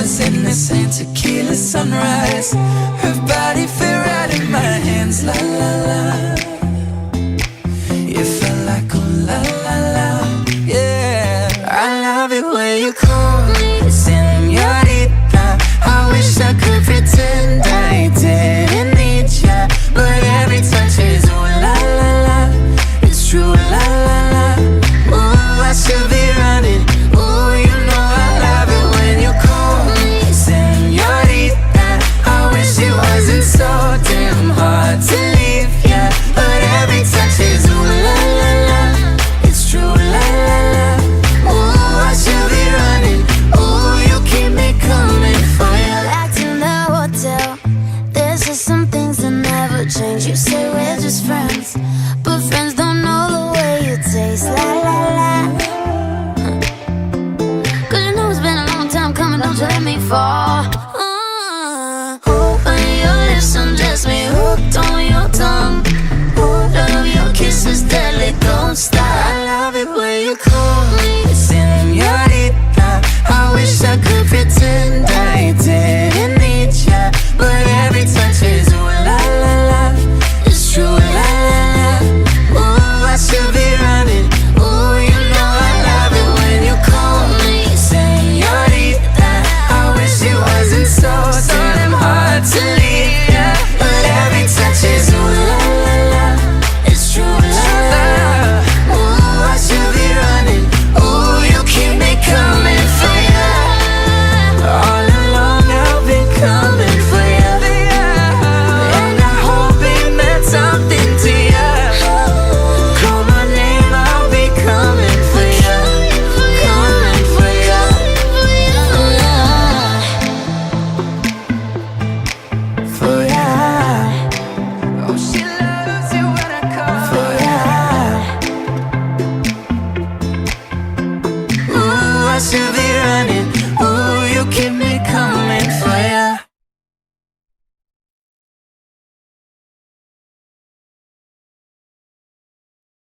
stars in the same tequila sunrise. Her body fit right in my hands, la la la. You felt like oh la la la, yeah. I love it when you call me señorita. I wish I could pretend I didn't need ya, but every touch is ooh la la la. It's true la la la. Ooh, I should be running. Ooh, you know I love it when you call me señorita. I wish it wasn't so damn hard to leave ya, but every touch is ooh la la la. It's true la la la. Ooh, I should be running. Ooh, you keep me coming for ya. Back in the hotel, there's just some things that never change. You say we're just friends, but friends don't know the way you taste. La la la. Cause you know it's been a long time coming, don't you let me fall. When your lips undress me, hooked on your tongue. Oh, love, your kisses deadly, don't stop. I love it when you call me señorita. I wish I could pretend I didn't need ya, but every touch is ooh la la la. It's true la la la. Ooh, I should be running. Ooh, you know I love it when you call me señorita. I wish it wasn't so damn hard to leave ya, but every touch is ooh la la la. It's true la la la. Ooh, I should be running. Ooh, you keep me coming for ya. All along I've been coming for ya, and I hope it meant something to ya. Call my name, I'll be coming for ya, coming for ya. For ya. Oh, she loves it when I call for ya. Ooh, I should be running. Ooh, you keep